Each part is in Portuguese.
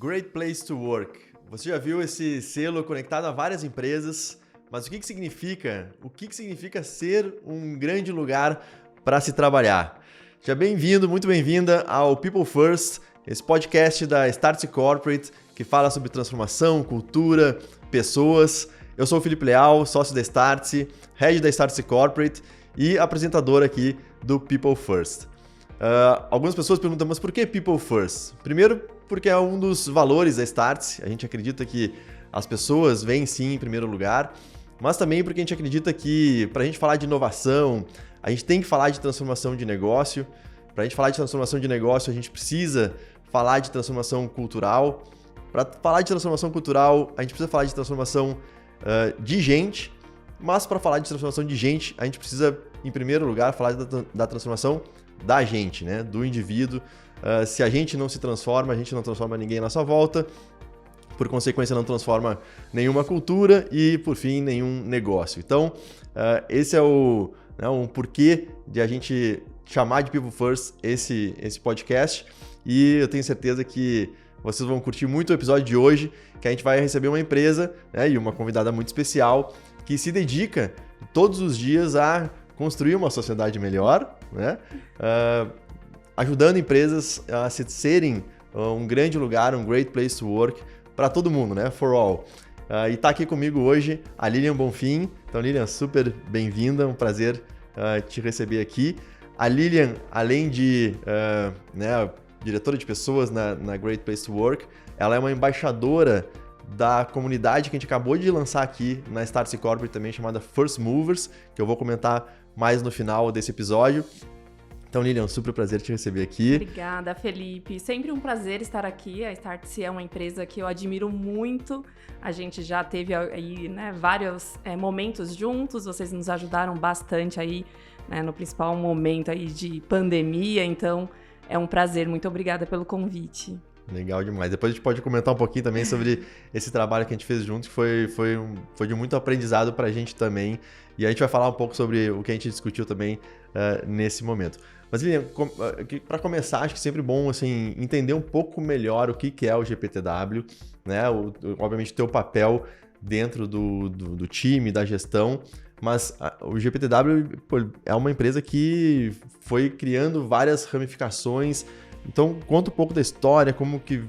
Great Place to Work. Você já viu esse selo conectado a várias empresas, mas o que significa? O que significa ser um grande lugar para se trabalhar? Seja bem-vindo, muito bem-vinda ao People First, esse podcast da Startse Corporate que fala sobre transformação, cultura, pessoas. Eu sou o Felipe Leal, sócio da Startse, head da Startse Corporate e apresentador aqui do People First. Algumas pessoas perguntam, mas por que People First? Primeiro, porque é um dos valores da Startse. A gente acredita que as pessoas vêm sim em primeiro lugar, mas também porque a gente acredita que para a gente falar de inovação, a gente tem que falar de transformação de negócio. Para a gente falar de transformação de negócio, a gente precisa falar de transformação cultural. Para falar de transformação cultural, a gente precisa falar de transformação de gente, mas para falar de transformação de gente, a gente precisa, em primeiro lugar, falar da transformação da gente, né? Do indivíduo. Se a gente não se transforma, a gente não transforma ninguém à nossa volta, por consequência não transforma nenhuma cultura e, por fim, nenhum negócio. Então, esse é um porquê de a gente chamar de People First esse podcast, e eu tenho certeza que vocês vão curtir muito o episódio de hoje, que a gente vai receber uma empresa, né, e uma convidada muito especial que se dedica todos os dias a construir uma sociedade melhor, né, ajudando empresas a serem um grande lugar, um great place to work para todo mundo, né, for all. E está aqui comigo hoje a Lilian Bonfim. Então, Lilian, super bem-vinda, um prazer te receber aqui. A Lilian, além de diretora de pessoas na Great Place to Work, ela é uma embaixadora da comunidade que a gente acabou de lançar aqui na Startse Corporate também, chamada First Movers, que eu vou comentar mais no final desse episódio. Então, Lilian, super prazer te receber aqui. Obrigada, Felipe. Sempre um prazer estar aqui. A Startse é uma empresa que eu admiro muito. A gente já teve aí, né, vários momentos juntos. Vocês nos ajudaram bastante aí, né, no principal momento aí de pandemia. Então, é um prazer. Muito obrigada pelo convite. Legal demais. Depois a gente pode comentar um pouquinho também sobre esse trabalho que a gente fez junto, que foi de muito aprendizado para a gente também. E a gente vai falar um pouco sobre o que a gente discutiu também nesse momento. Mas, Lilian, para começar, acho que é sempre bom assim, entender um pouco melhor o que é o GPTW, né? Obviamente, o teu papel dentro do time, da gestão. Mas o GPTW é uma empresa que foi criando várias ramificações. Então, conta um pouco da história, como que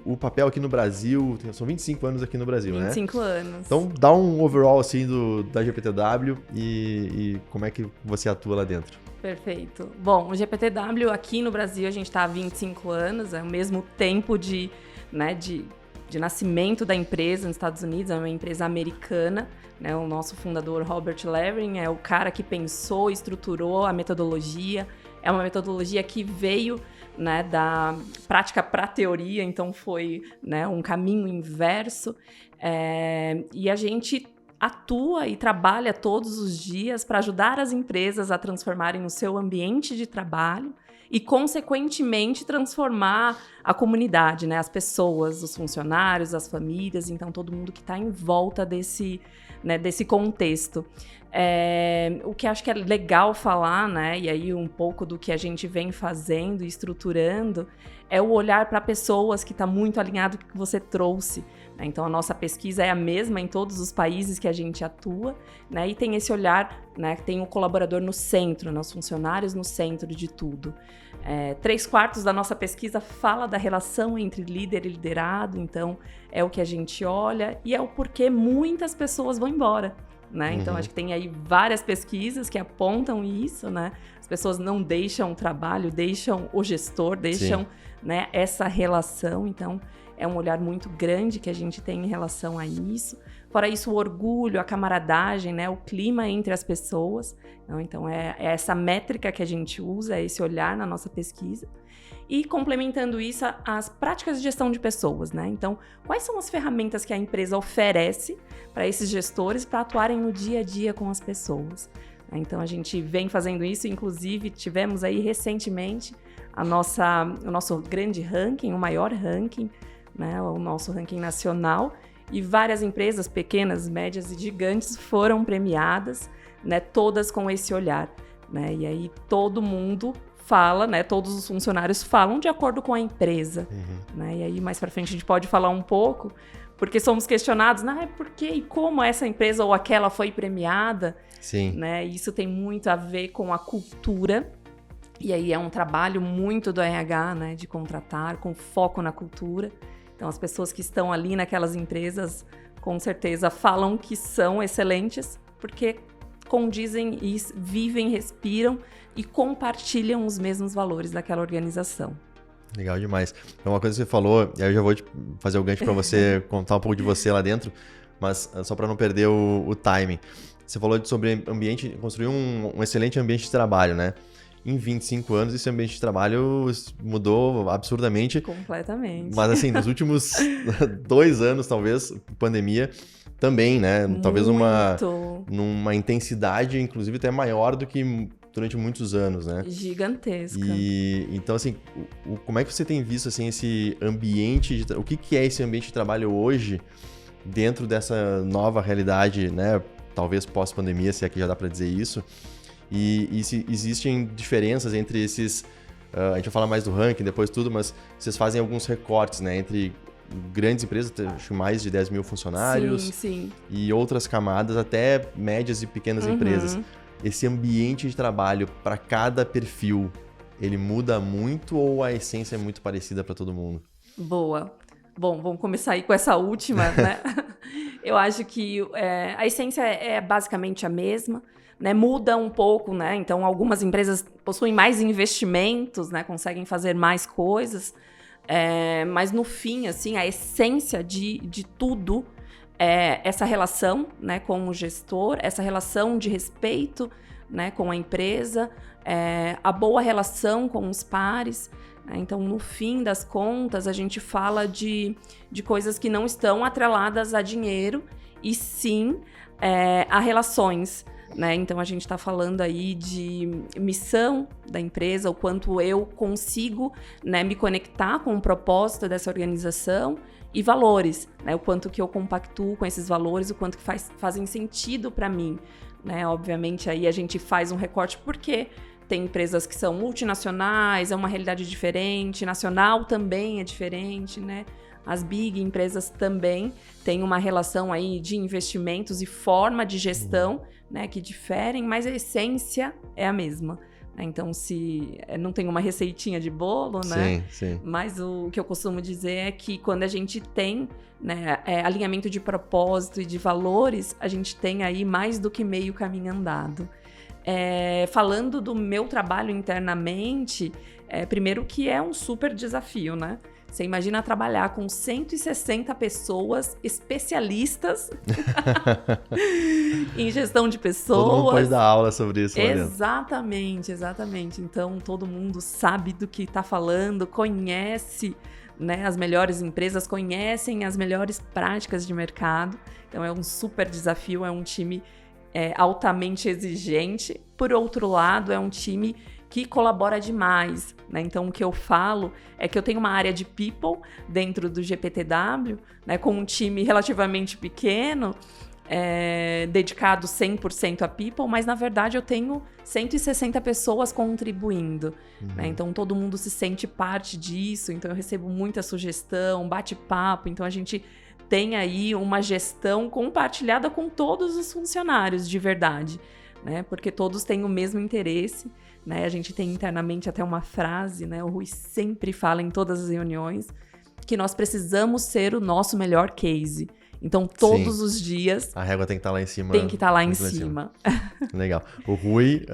o papel aqui no Brasil. São 25 anos aqui no Brasil, 25 né? anos. Então, dá um overall assim, da GPTW e como é que você atua lá dentro. Perfeito. Bom, o GPTW aqui no Brasil, a gente está há 25 anos, é o mesmo tempo de nascimento da empresa nos Estados Unidos, é uma empresa americana, né? O nosso fundador, Robert Levin, é o cara que pensou, estruturou a metodologia. É uma metodologia que veio, né, da prática para a teoria, então foi, né, um caminho inverso. E a gente atua e trabalha todos os dias para ajudar as empresas a transformarem o seu ambiente de trabalho e, consequentemente, transformar a comunidade, né? As pessoas, os funcionários, as famílias, então todo mundo que está em volta desse contexto. O que acho que é legal falar, né? E aí um pouco do que a gente vem fazendo e estruturando é o olhar para pessoas, que está muito alinhado com o que você trouxe. Então, a nossa pesquisa é a mesma em todos os países que a gente atua, né? E tem esse olhar, né? Tem o colaborador no centro, né? Os funcionários no centro de tudo. 3/4 da nossa pesquisa fala da relação entre líder e liderado, então é o que a gente olha e é o porquê muitas pessoas vão embora, né? Então, acho que tem aí várias pesquisas que apontam isso, né? As pessoas não deixam o trabalho, deixam o gestor, deixam, né, essa relação, então é um olhar muito grande que a gente tem em relação a isso. Fora isso, o orgulho, a camaradagem, né, o clima entre as pessoas. Então, é essa métrica que a gente usa, é esse olhar na nossa pesquisa. E complementando isso, as práticas de gestão de pessoas, né? Então, quais são as ferramentas que a empresa oferece para esses gestores para atuarem no dia a dia com as pessoas? Então, a gente vem fazendo isso, inclusive tivemos aí recentemente o nosso grande ranking, o maior ranking, né, o nosso ranking nacional, e várias empresas pequenas, médias e gigantes foram premiadas, né, todas com esse olhar, né, e aí todo mundo fala, né? Todos os funcionários falam de acordo com a empresa. Né? E aí, mais para frente, a gente pode falar um pouco, porque somos questionados, por que e como essa empresa ou aquela foi premiada? Sim. Né? Isso tem muito a ver com a cultura. E aí é um trabalho muito do RH, né? De contratar, com foco na cultura. Então, as pessoas que estão ali naquelas empresas, com certeza, falam que são excelentes, porque condizem e vivem, respiram e compartilham os mesmos valores daquela organização. Legal demais. Então, uma coisa que você falou, e aí eu já vou fazer o gancho para você contar um pouco de você lá dentro, mas só para não perder o timing. Você falou sobre ambiente, construir um excelente ambiente de trabalho, né? Em 25 anos, esse ambiente de trabalho mudou absurdamente. Completamente. Mas assim, nos últimos 2 anos, talvez, pandemia, também, né? Talvez numa intensidade, inclusive, até maior do que durante muitos anos, né? Gigantesca. E então, assim, como é que você tem visto, assim, esse ambiente o que é esse ambiente de trabalho hoje dentro dessa nova realidade, né? Talvez pós-pandemia, se aqui já dá para dizer isso. E se existem diferenças entre esses... a gente vai falar mais do ranking depois tudo, mas vocês fazem alguns recortes, né? Entre grandes empresas, acho mais de 10 mil funcionários. Sim. E outras camadas, até médias e pequenas empresas. Esse ambiente de trabalho para cada perfil, ele muda muito ou a essência é muito parecida para todo mundo? Boa. Bom, vamos começar aí com essa última, né? Eu acho que a essência é basicamente a mesma. Né, muda um pouco, né? Então, algumas empresas possuem mais investimentos, né? Conseguem fazer mais coisas. Mas, no fim, assim, a essência de tudo é essa relação, né, com o gestor, essa relação de respeito, né, com a empresa, a boa relação com os pares. Né? Então, no fim das contas, a gente fala de coisas que não estão atreladas a dinheiro, e sim a relações. Né? Então, a gente está falando aí de missão da empresa, o quanto eu consigo, né, me conectar com o propósito dessa organização, e valores, né? O quanto que eu compactuo com esses valores, o quanto que fazem sentido para mim. Né? Obviamente, aí a gente faz um recorte porque tem empresas que são multinacionais, é uma realidade diferente, nacional também é diferente, né? As big empresas também têm uma relação aí de investimentos e forma de gestão, né, que diferem, mas a essência é a mesma. Então, se não tem uma receitinha de bolo, né? Sim. Mas o que eu costumo dizer é que quando a gente tem, né, alinhamento de propósito e de valores, a gente tem aí mais do que meio caminho andado. Falando do meu trabalho internamente, primeiro que é um super desafio, né? Você imagina trabalhar com 160 pessoas especialistas em gestão de pessoas. Todo mundo pode dar aula sobre isso lá dentro. Exatamente. Então, todo mundo sabe do que está falando, conhece, né, as melhores empresas, conhecem as melhores práticas de mercado. Então, é um super desafio, é um time altamente exigente. Por outro lado, é um time que colabora demais, né? Então, o que eu falo é que eu tenho uma área de people dentro do GPTW, né, com um time relativamente pequeno, dedicado 100% a people, mas, na verdade, eu tenho 160 pessoas contribuindo. Né? Então, todo mundo se sente parte disso, então eu recebo muita sugestão, bate-papo, então a gente tem aí uma gestão compartilhada com todos os funcionários de verdade, né? Porque todos têm o mesmo interesse. Né? A gente tem internamente até uma frase, né? O Rui sempre fala em todas as reuniões, que nós precisamos ser o nosso melhor case. Então, todos os dias... A régua tem que estar lá em cima. Tem que estar lá em cima. Legal. O Rui,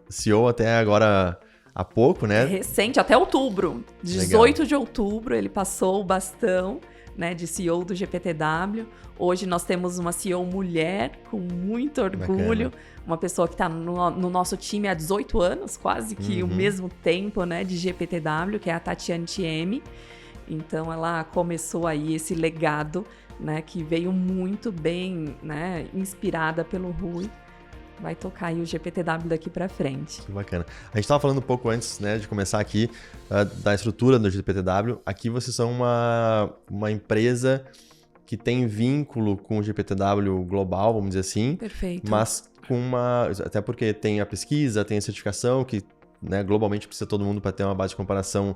CEO até agora há pouco, né? Recente, até outubro. 18 de outubro, ele passou o bastão, né, de CEO do GPTW. Hoje nós temos uma CEO mulher, com muito orgulho. Bacana. Uma pessoa que está no nosso time há 18 anos, quase que o mesmo tempo, né, de GPTW, que é a Tatiane Thieme. Então, ela começou aí esse legado, né, que veio muito bem, né, inspirada pelo Rui. Vai tocar aí o GPTW daqui para frente. Que bacana. A gente estava falando um pouco antes, né, de começar aqui, da estrutura do GPTW. Aqui vocês são uma empresa que tem vínculo com o GPTW global, vamos dizer assim. Perfeito. Mas com até porque tem a pesquisa, tem a certificação, que né, globalmente precisa todo mundo para ter uma base de comparação,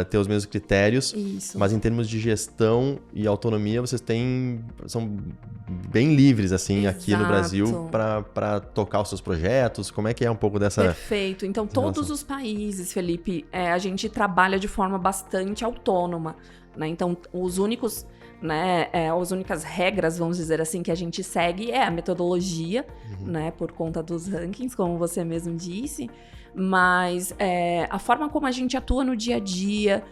ter os mesmos critérios. Isso. Mas em termos de gestão e autonomia, vocês são bem livres, assim, Exato. aqui no Brasil para tocar os seus projetos. Como é que é um pouco dessa... Perfeito. Então, todos os países, Felipe, a gente trabalha de forma bastante autônoma, né? Então, os únicos... né, as únicas regras, vamos dizer assim, que a gente segue é a metodologia, né, por conta dos rankings, como você mesmo disse, mas a forma como a gente atua no dia a dia,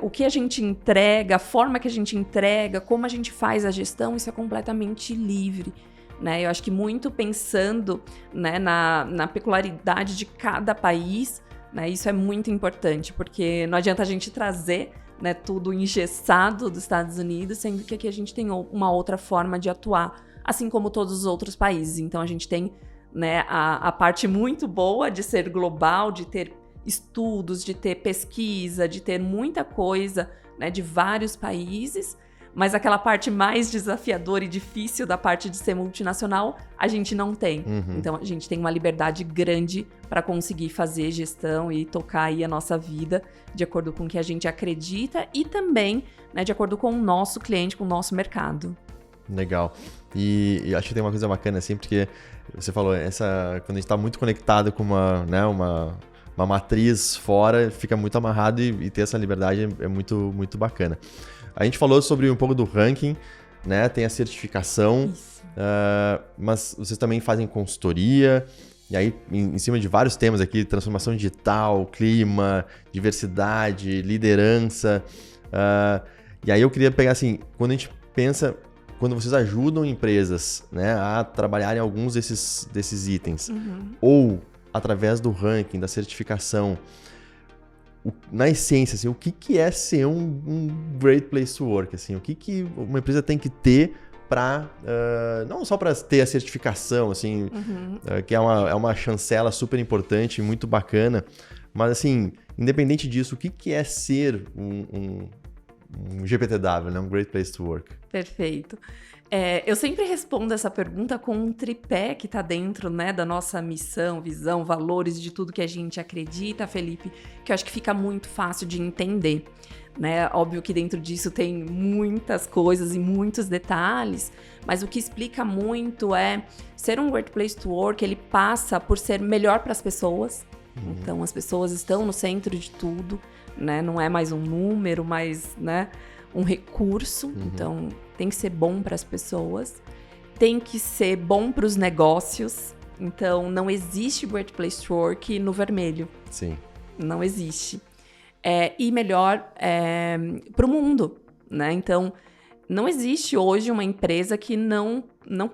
o que a gente entrega, a forma que a gente entrega, como a gente faz a gestão, isso é completamente livre. Né? Eu acho que muito pensando, né, na peculiaridade de cada país, né, isso é muito importante, porque não adianta a gente trazer, né, tudo engessado dos Estados Unidos, sendo que aqui a gente tem uma outra forma de atuar, assim como todos os outros países. Então a gente tem, né, a parte muito boa de ser global, de ter estudos, de ter pesquisa, de ter muita coisa, né, de vários países, mas aquela parte mais desafiadora e difícil da parte de ser multinacional, a gente não tem. Então a gente tem uma liberdade grande para conseguir fazer gestão e tocar aí a nossa vida de acordo com o que a gente acredita e também, né, de acordo com o nosso cliente, com o nosso mercado. Legal. E acho que tem uma coisa bacana, assim, porque você falou, quando a gente está muito conectado com uma matriz fora, fica muito amarrado e ter essa liberdade é muito, muito bacana. A gente falou sobre um pouco do ranking, né? Tem a certificação, mas vocês também fazem consultoria, e aí em cima de vários temas aqui, transformação digital, clima, diversidade, liderança. E aí eu queria pegar assim, quando a gente pensa, quando vocês ajudam empresas, né, a trabalharem alguns desses itens, ou através do ranking, da certificação, na essência, assim, o que é ser um great place to work? Assim, o que uma empresa tem que ter para, não só para ter a certificação, assim, que é uma chancela super importante, muito bacana, mas assim, independente disso, o que é ser um GPTW, né? Um great place to work? Perfeito. Eu sempre respondo essa pergunta com um tripé que está dentro, né, da nossa missão, visão, valores, de tudo que a gente acredita, Felipe, que eu acho que fica muito fácil de entender. Né? Óbvio que dentro disso tem muitas coisas e muitos detalhes, mas o que explica muito é ser um great place to work, ele passa por ser melhor para as pessoas. Então, as pessoas estão no centro de tudo, né? Não é mais um número, mas, né, um recurso. Então, tem que ser bom para as pessoas, tem que ser bom para os negócios. Então, não existe Great Place to Work no vermelho. Sim. Não existe. E melhor para o mundo, né? Então, não existe hoje uma empresa que não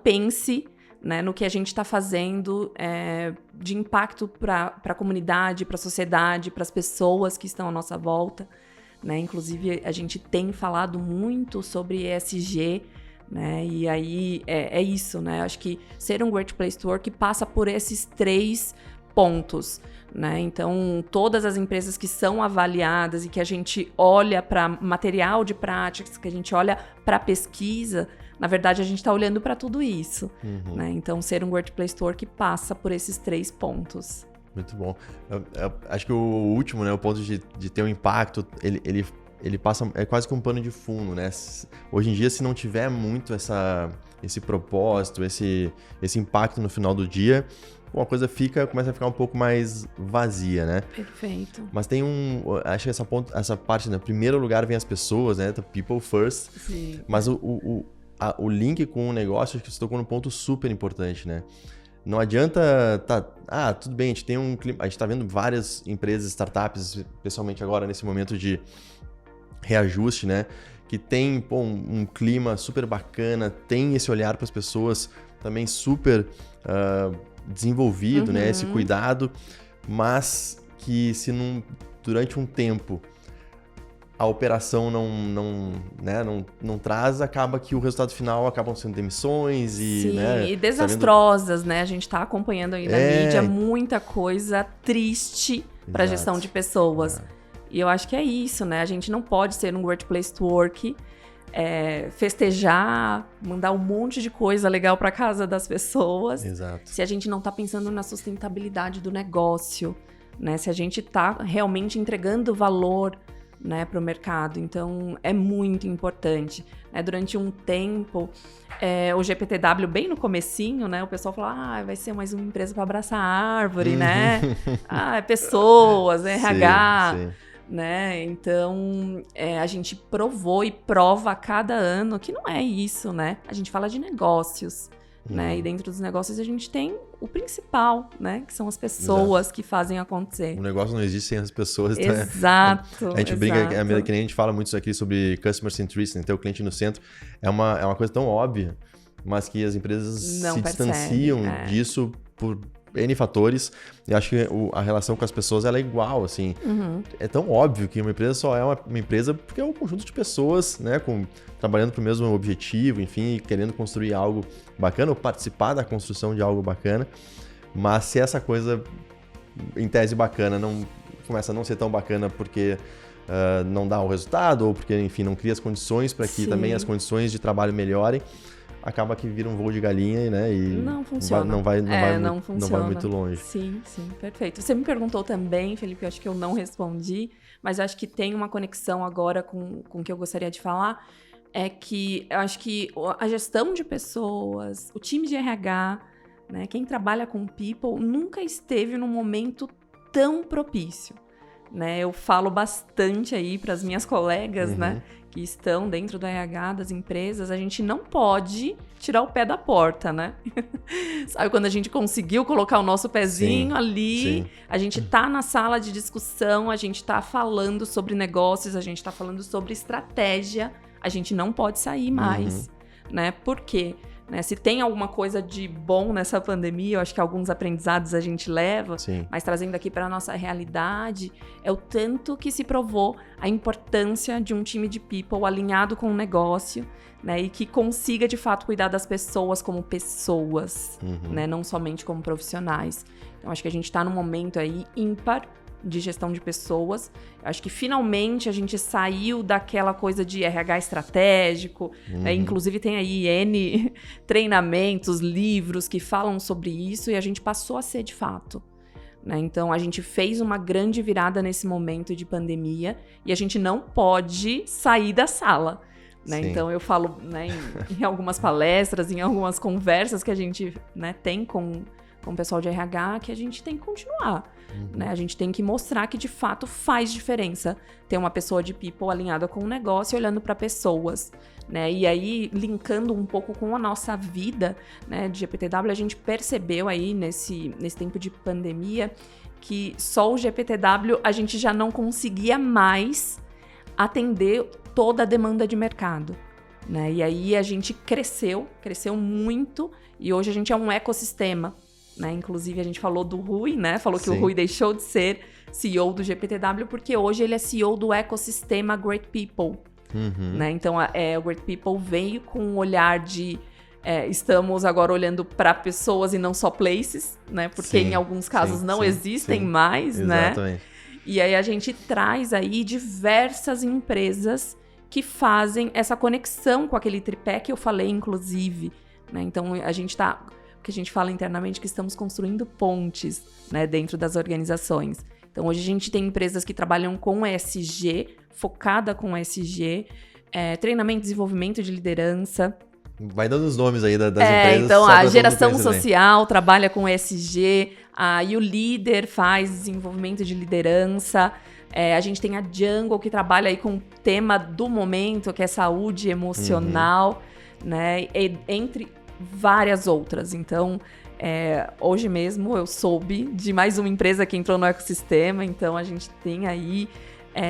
pense, né, no que a gente está fazendo de impacto para a comunidade, para a sociedade, para as pessoas que estão à nossa volta. Né? Inclusive, a gente tem falado muito sobre ESG, né? E aí é isso, né? Acho que ser um Great Place to Work passa por esses 3 pontos, né? Então, todas as empresas que são avaliadas e que a gente olha para material de práticas, que a gente olha para pesquisa, na verdade, a gente está olhando para tudo isso, né? Então, ser um Great Place to Work passa por esses 3 pontos. Muito bom. Eu acho que o último, né, o ponto de ter um impacto, ele passa, é quase que um pano de fundo, né? Hoje em dia, se não tiver muito esse propósito, esse impacto no final do dia, a coisa começa a ficar um pouco mais vazia, né? Perfeito. Mas tem acho que essa parte, né? Em primeiro lugar vem as pessoas, né? People first. Sim. Mas o link com o negócio, acho que você tocou num ponto super importante, né? Não adianta tudo bem, a gente tá vendo várias empresas, startups, especialmente agora nesse momento de reajuste, né? Que tem um clima super bacana, tem esse olhar para as pessoas também super desenvolvido, né? Esse cuidado, mas que se durante um tempo a operação não traz, acaba que o resultado final acabam sendo demissões e... Sim, né, e desastrosas, né? A gente tá acompanhando aí na mídia muita coisa triste para gestão de pessoas. E eu acho que é isso, né? A gente não pode ser um Great Place to Work, festejar, mandar um monte de coisa legal para casa das pessoas. Exato. Se a gente não tá pensando na sustentabilidade do negócio, né? Se a gente está realmente entregando valor, né, para o mercado. Então, é muito importante. Né? Durante um tempo, o GPTW, bem no comecinho, né, o pessoal falou, vai ser mais uma empresa para abraçar a árvore, né? Pessoas, RH, sim. Né? Então, a gente provou e prova a cada ano que não é isso, né? A gente fala de negócios, né? E dentro dos negócios a gente tem o principal, né? Que são as pessoas que fazem acontecer. O negócio não existe sem as pessoas. Exato. A gente brinca, que nem a gente fala muito isso aqui sobre customer centricity, ter o cliente no centro. É uma coisa tão óbvia, mas que as empresas não se distanciam disso por N fatores, e acho que a relação com as pessoas ela é igual, assim. É tão óbvio que uma empresa só é uma empresa porque é um conjunto de pessoas, né, trabalhando para o mesmo objetivo, enfim, querendo construir algo bacana ou participar da construção de algo bacana, mas se essa coisa, em tese bacana, começa a não ser tão bacana porque não dá o resultado, ou porque, enfim, não cria as condições para que também as condições de trabalho melhorem, acaba que vira um voo de galinha, né? E não funciona. Não vai muito longe. Sim, perfeito. Você me perguntou também, Felipe, eu acho que eu não respondi, mas eu acho que tem uma conexão agora com o que eu gostaria de falar, é que eu acho que a gestão de pessoas, o time de RH, né, quem trabalha com people, nunca esteve num momento tão propício. Né? Eu falo bastante aí para as minhas colegas, né, que estão dentro do RH das empresas, a gente não pode tirar o pé da porta, né? Sabe, quando a gente conseguiu colocar o nosso pezinho ali, a gente tá na sala de discussão, a gente tá falando sobre negócios, a gente tá falando sobre estratégia, a gente não pode sair mais, né? Por quê? Né? Se tem alguma coisa de bom nessa pandemia, eu acho que alguns aprendizados a gente leva, mas trazendo aqui para a nossa realidade, é o tanto que se provou a importância de um time de people alinhado com o negócio, né? E que consiga, de fato, cuidar das pessoas como pessoas, né? Não somente como profissionais. Então, acho que a gente está num momento aí ímpar de gestão de pessoas. Eu acho que finalmente a gente saiu daquela coisa de RH estratégico, né? Inclusive tem aí N treinamentos, livros que falam sobre isso e a gente passou a ser de fato. Né? Então a gente fez uma grande virada nesse momento de pandemia e a gente não pode sair da sala. Né? Então eu falo, né, em algumas palestras, em algumas conversas que a gente, né, tem com o pessoal de RH, que a gente tem que continuar. Né? A gente tem que mostrar que de fato faz diferença ter uma pessoa de people alinhada com o negócio e olhando para pessoas. Né? E aí, linkando um pouco com a nossa vida, né, de GPTW, a gente percebeu aí nesse tempo de pandemia que só o GPTW a gente já não conseguia mais atender toda a demanda de mercado. Né? E aí a gente cresceu muito e hoje a gente é um ecossistema. Né? Inclusive, a gente falou do Rui, né? Falou que o Rui deixou de ser CEO do GPTW porque hoje ele é CEO do ecossistema Great People. Né? Então, o Great People veio com um olhar de... estamos agora olhando para pessoas e não só places, né? Porque em alguns casos não existem mais, Exatamente. Né? E aí a gente traz aí diversas empresas que fazem essa conexão com aquele tripé que eu falei, inclusive. Né? Então, a gente está... que a gente fala internamente que estamos construindo pontes, né, dentro das organizações. Então, hoje a gente tem empresas que trabalham com ESG, focada com ESG, treinamento e desenvolvimento de liderança. Vai dando os nomes aí das empresas. Então, a geração social trabalha com ESG, e o líder faz desenvolvimento de liderança. A gente tem a Jungle, que trabalha aí com o tema do momento, que é saúde emocional, né, entre várias outras. Então, hoje mesmo eu soube de mais uma empresa que entrou no ecossistema, então a gente tem aí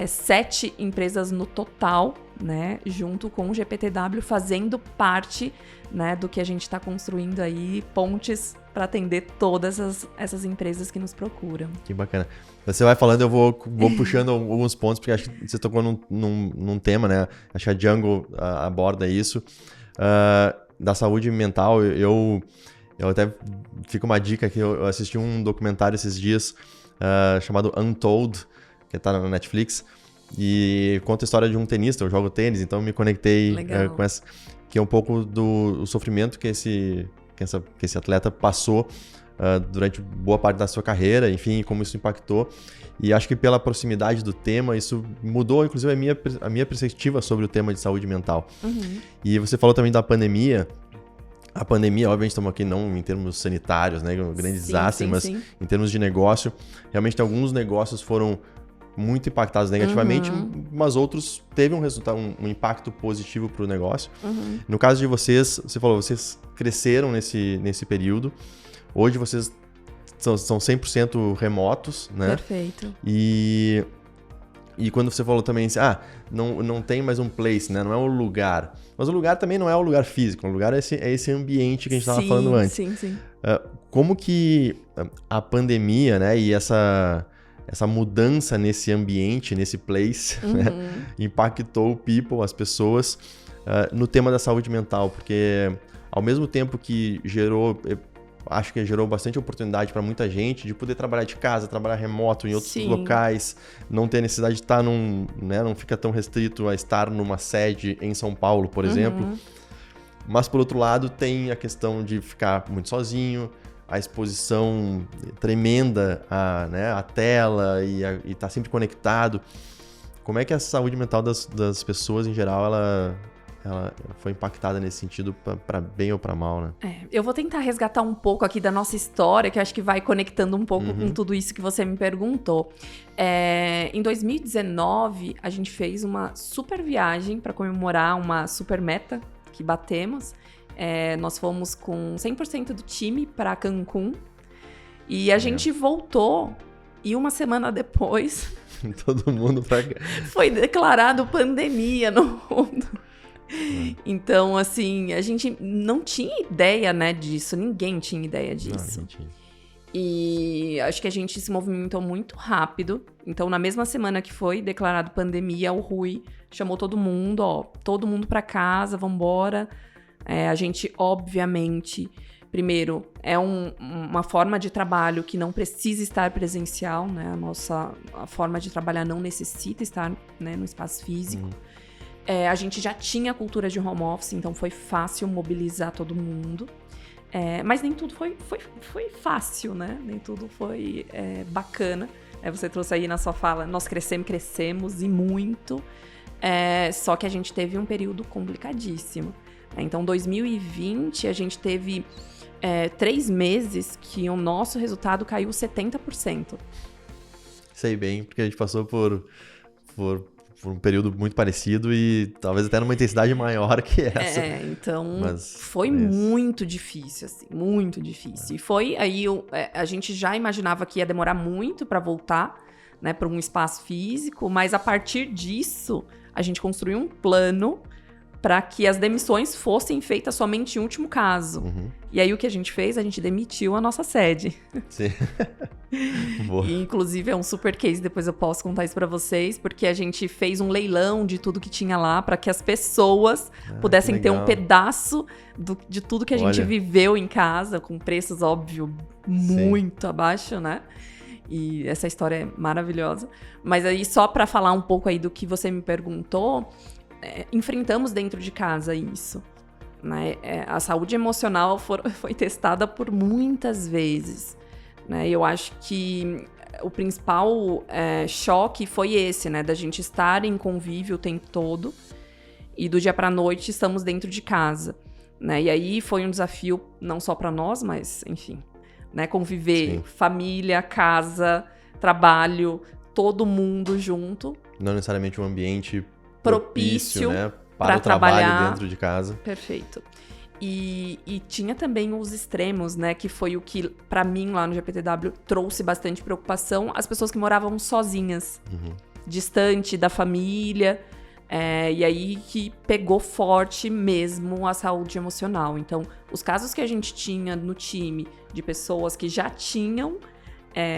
7 empresas no total, né, junto com o GPTW, fazendo parte, né, do que a gente está construindo aí, pontes para atender todas essas empresas que nos procuram. Que bacana. Você vai falando, eu vou puxando alguns pontos, porque acho que você tocou num tema, né, acho que a Jungle aborda isso. Da saúde mental, eu até fica uma dica aqui, eu assisti um documentário esses dias chamado Untold, que tá na Netflix, e conta a história de um tenista, eu jogo tênis, então eu me conectei com essa, que é um pouco do sofrimento que esse atleta passou durante boa parte da sua carreira, enfim, como isso impactou. E acho que pela proximidade do tema, isso mudou, inclusive, a minha perspectiva sobre o tema de saúde mental. E você falou também da pandemia. A pandemia, obviamente, estamos aqui não em termos sanitários, né, um grande desastre, mas em termos de negócio, realmente alguns negócios foram muito impactados negativamente, mas outros teve um resultado, um impacto positivo para o negócio. No caso de vocês, você falou, vocês cresceram nesse período. Hoje vocês são 100% remotos, né? Perfeito. E quando você falou também assim, não tem mais um place, né? Não é um lugar. Mas o lugar também não é o lugar físico, o lugar é esse ambiente que a gente estava falando antes. Sim. Como que a pandemia, né, e essa mudança nesse ambiente, nesse place, né, impactou o people, as pessoas, no tema da saúde mental? Porque ao mesmo tempo que acho que gerou bastante oportunidade para muita gente de poder trabalhar de casa, trabalhar remoto em outros locais, não ter necessidade de estar não fica tão restrito a estar numa sede em São Paulo, por exemplo. Mas, por outro lado, tem a questão de ficar muito sozinho, a exposição tremenda à tela e estar sempre conectado. Como é que a saúde mental das pessoas, em geral, ela foi impactada nesse sentido, para bem ou para mal, né? Eu vou tentar resgatar um pouco aqui da nossa história, que eu acho que vai conectando um pouco com tudo isso que você me perguntou. Em 2019, a gente fez uma super viagem para comemorar uma super meta que batemos. Nós fomos com 100% do time para Cancún e a gente voltou e uma semana depois... Todo mundo pra cá. Foi declarado pandemia no mundo. Então, assim, a gente não tinha ideia, né, disso. Ninguém tinha ideia disso. Não tinha. E acho que a gente se movimentou muito rápido. Então, na mesma semana que foi declarado pandemia, o Rui chamou todo mundo, todo mundo pra casa, vambora. A gente, obviamente, primeiro, é uma forma de trabalho que não precisa estar presencial, né? A forma de trabalhar não necessita estar, né, no espaço físico. A gente já tinha a cultura de home office, então foi fácil mobilizar todo mundo. Mas nem tudo foi fácil, né? Nem tudo foi bacana. Você trouxe aí na sua fala, nós crescemos e muito. Só que a gente teve um período complicadíssimo. Então, 2020, a gente teve 3 meses que o nosso resultado caiu 70%. Sei bem, porque a gente passou por um período muito parecido e talvez até numa intensidade maior que essa. Então foi muito difícil, assim, muito difícil. E foi aí, a gente já imaginava que ia demorar muito para voltar, né, para um espaço físico, mas a partir disso, a gente construiu um plano para que as demissões fossem feitas somente em último caso. E aí o que a gente fez? A gente demitiu a nossa sede. Sim. Boa. E, inclusive, é um super case, depois eu posso contar isso para vocês, porque a gente fez um leilão de tudo que tinha lá para que as pessoas pudessem ter um pedaço de tudo que a gente viveu em casa, com preços, óbvio, muito abaixo, né? E essa história é maravilhosa. Mas aí, só para falar um pouco aí do que você me perguntou, enfrentamos dentro de casa isso, né? A saúde emocional foi testada por muitas vezes, né? Eu acho que o principal choque foi esse, né? Da gente estar em convívio o tempo todo e do dia para noite estamos dentro de casa, né? E aí foi um desafio não só para nós, mas, enfim, né? Conviver, família, casa, trabalho, todo mundo junto. Não necessariamente um ambiente propício, né, para o trabalho dentro de casa. Perfeito. E tinha também os extremos, né, que foi o que, para mim, lá no GPTW, trouxe bastante preocupação, as pessoas que moravam sozinhas, distante da família, e aí que pegou forte mesmo a saúde emocional. Então, os casos que a gente tinha no time de pessoas que já tinham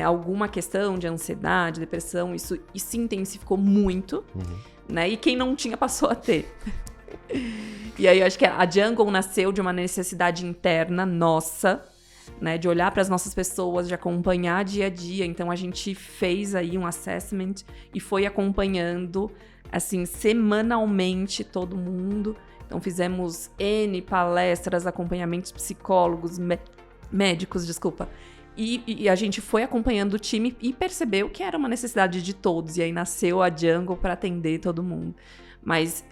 alguma questão de ansiedade, depressão, isso se intensificou muito, né? E quem não tinha passou a ter. E aí eu acho que a Jungle nasceu de uma necessidade interna nossa, né? De olhar para as nossas pessoas, de acompanhar dia a dia. Então a gente fez aí um assessment e foi acompanhando, assim, semanalmente todo mundo. Então fizemos N palestras, acompanhamentos psicólogos, Médicos, desculpa. E a gente foi acompanhando o time e percebeu que era uma necessidade de todos. E aí nasceu a Jungle para atender todo mundo. Mas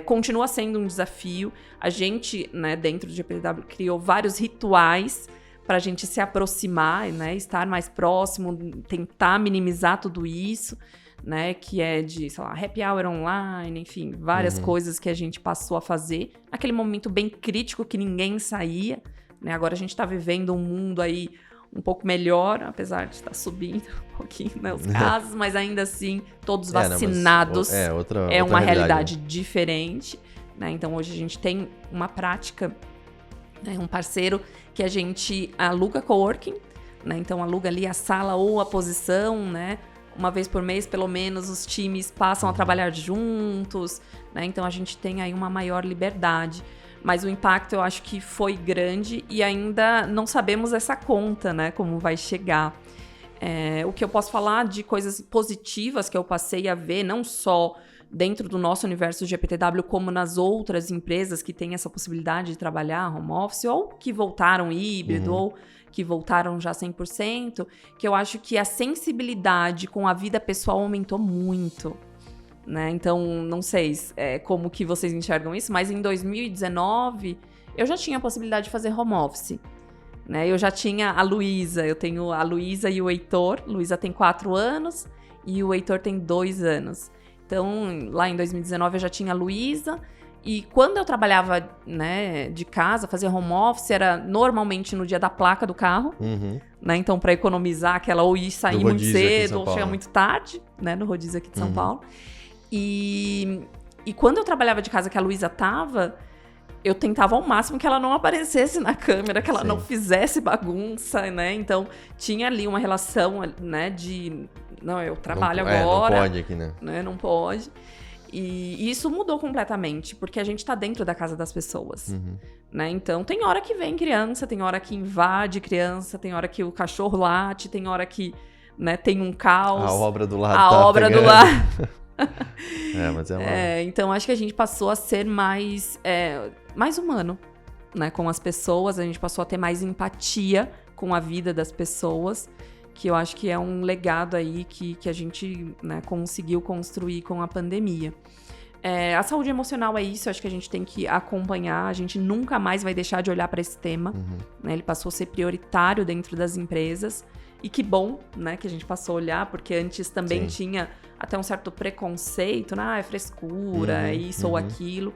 continua sendo um desafio. A gente, né, dentro do GPTW, criou vários rituais para a gente se aproximar, né, estar mais próximo, tentar minimizar tudo isso, né, que é de, sei lá, happy hour online, enfim, várias coisas que a gente passou a fazer. Naquele momento bem crítico que ninguém saía, né, agora a gente está vivendo um mundo aí um pouco melhor, apesar de estar subindo um pouquinho, né, os casos, mas ainda assim, todos vacinados, outra uma realidade diferente, né, então hoje a gente tem uma prática, né, um parceiro que a gente aluga coworking, né, então aluga ali a sala ou a posição, né, uma vez por mês, pelo menos, os times passam a trabalhar juntos, né, então a gente tem aí uma maior liberdade. Mas o impacto eu acho que foi grande e ainda não sabemos essa conta, né? Como vai chegar. O que eu posso falar de coisas positivas que eu passei a ver, não só dentro do nosso universo GPTW, como nas outras empresas que têm essa possibilidade de trabalhar home office, ou que voltaram híbrido, ou que voltaram já 100%, que eu acho que a sensibilidade com a vida pessoal aumentou muito. Né? Então, não sei como que vocês enxergam isso, mas em 2019 eu já tinha a possibilidade de fazer home office. Né? Eu já tinha a Luísa, eu tenho a Luísa e o Heitor. Luísa tem 4 anos e o Heitor tem 2 anos. Então, lá em 2019 eu já tinha a Luísa. E quando eu trabalhava, né, de casa, fazia home office, era normalmente no dia da placa do carro. Né? Então, para economizar aquela ou ir sair muito cedo ou chegar muito tarde, né, no rodízio aqui de São Paulo. E quando eu trabalhava de casa que a Luísa tava, eu tentava ao máximo que ela não aparecesse na câmera, que ela não fizesse bagunça, né? Então, tinha ali uma relação, né, de... Não, eu trabalho agora. Não pode aqui, né? Não pode. E isso mudou completamente, porque a gente tá dentro da casa das pessoas, né? Então, tem hora que vem criança, tem hora que invade criança, tem hora que o cachorro late, tem hora que, né, tem um caos. A obra do lado A obra do lado. Mas então, acho que a gente passou a ser mais humano, né, com as pessoas. A gente passou a ter mais empatia com a vida das pessoas, que eu acho que é um legado aí que a gente, né, conseguiu construir com a pandemia. A saúde emocional é isso, eu acho que a gente tem que acompanhar, a gente nunca mais vai deixar de olhar para esse tema, né, ele passou a ser prioritário dentro das empresas. E que bom, né, que a gente passou a olhar, porque antes também tinha até um certo preconceito, né, é frescura, isso ou aquilo.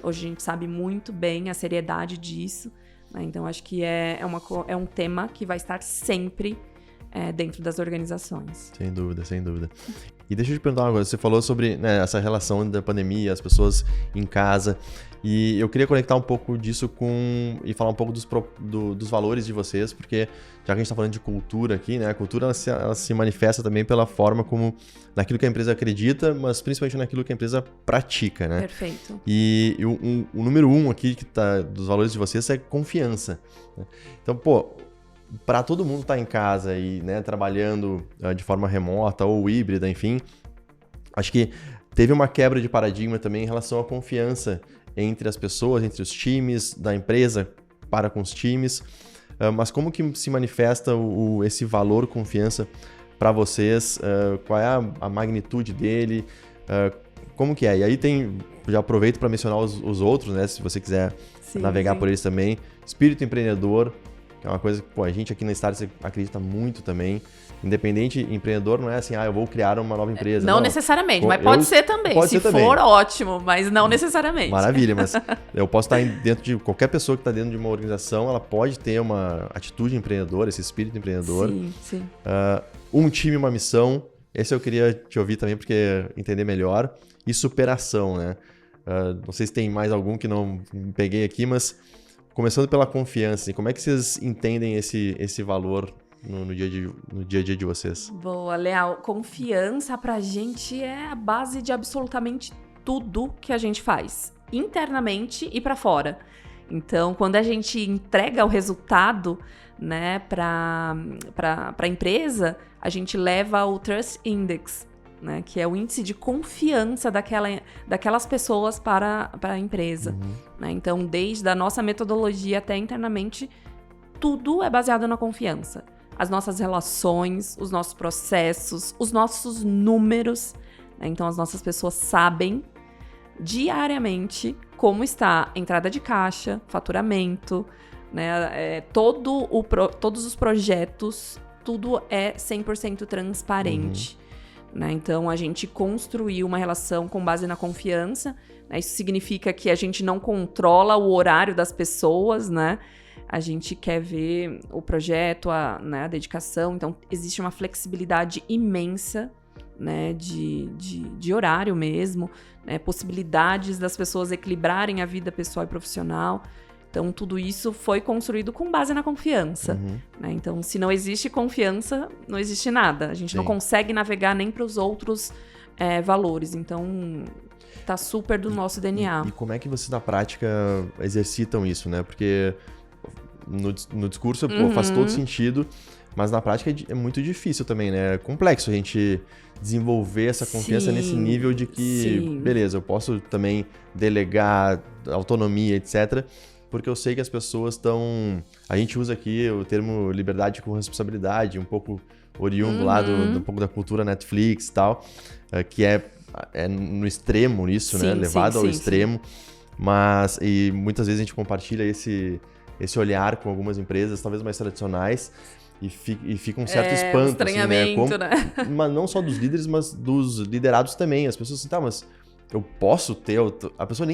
Hoje a gente sabe muito bem a seriedade disso, né? Então acho que é um tema que vai estar sempre dentro das organizações. Sem dúvida, sem dúvida. E deixa eu te perguntar uma coisa, você falou sobre, né, essa relação da pandemia, as pessoas em casa, e eu queria conectar um pouco disso e falar um pouco dos valores de vocês, porque já que a gente está falando de cultura aqui, né, a cultura ela se manifesta também pela forma como, naquilo que a empresa acredita, mas principalmente naquilo que a empresa pratica, né? Perfeito. E o número 1 aqui que tá, dos valores de vocês é confiança, né? Então, para todo mundo estar em casa e, né, trabalhando de forma remota ou híbrida, enfim, acho que teve uma quebra de paradigma também em relação à confiança entre as pessoas, entre os times da empresa para com os times. Mas como que se manifesta esse valor confiança para vocês? Qual é a magnitude dele? Como que é? E aí já aproveito para mencionar os outros, né? Se você quiser navegar por eles também. Espírito empreendedor, que é uma coisa que a gente aqui na Startse acredita muito também. Independente, empreendedor não é assim, eu vou criar uma nova empresa. Não necessariamente, mas pode ser também. Se for, ótimo, mas não necessariamente. Maravilha, mas eu posso estar dentro de... Qualquer pessoa que está dentro de uma organização, ela pode ter uma atitude empreendedora, esse espírito empreendedor. Sim. Um time, uma missão. Esse eu queria te ouvir também, porque entender melhor. E superação, né? Não sei se tem mais algum que não peguei aqui, mas começando pela confiança, como é que vocês entendem esse valor no dia a dia de vocês? Boa, Leal. Confiança pra gente é a base de absolutamente tudo que a gente faz, internamente e pra fora. Então, quando a gente entrega o resultado, né, pra empresa, a gente leva o Trust Index, né, que é o índice de confiança daquelas pessoas para a empresa. Né? Então, desde a nossa metodologia até internamente, tudo é baseado na confiança. As nossas relações, os nossos processos, os nossos números, né? Então, as nossas pessoas sabem diariamente como está a entrada de caixa, faturamento, né? Todos os projetos, tudo é 100% transparente. Né? Então, a gente construiu uma relação com base na confiança. Né? Isso significa que a gente não controla o horário das pessoas, né? A gente quer ver o projeto, né, a dedicação. Então, existe uma flexibilidade imensa, né, de horário mesmo, né, possibilidades das pessoas equilibrarem a vida pessoal e profissional. Então, tudo isso foi construído com base na confiança. Né? Então, se não existe confiança, não existe nada. A gente não consegue navegar nem para os outros valores. Então, tá super do nosso DNA. E como é que vocês, na prática, exercitam isso, né? Porque no discurso faz todo sentido, mas na prática é muito difícil também, né? É complexo a gente desenvolver essa confiança nesse nível de que, beleza, eu posso também delegar autonomia, etc., porque eu sei que as pessoas estão... A gente usa aqui o termo liberdade com responsabilidade, um pouco oriundo lá um pouco da cultura Netflix e tal, que é no extremo isso, né? Levado ao extremo. Mas, e muitas vezes a gente compartilha esse olhar com algumas empresas, talvez mais tradicionais, e fica um certo espanto. Estranhamento, assim, né? Mas não só dos líderes, mas dos liderados também. As pessoas assim, tá, mas eu posso ter... A pessoa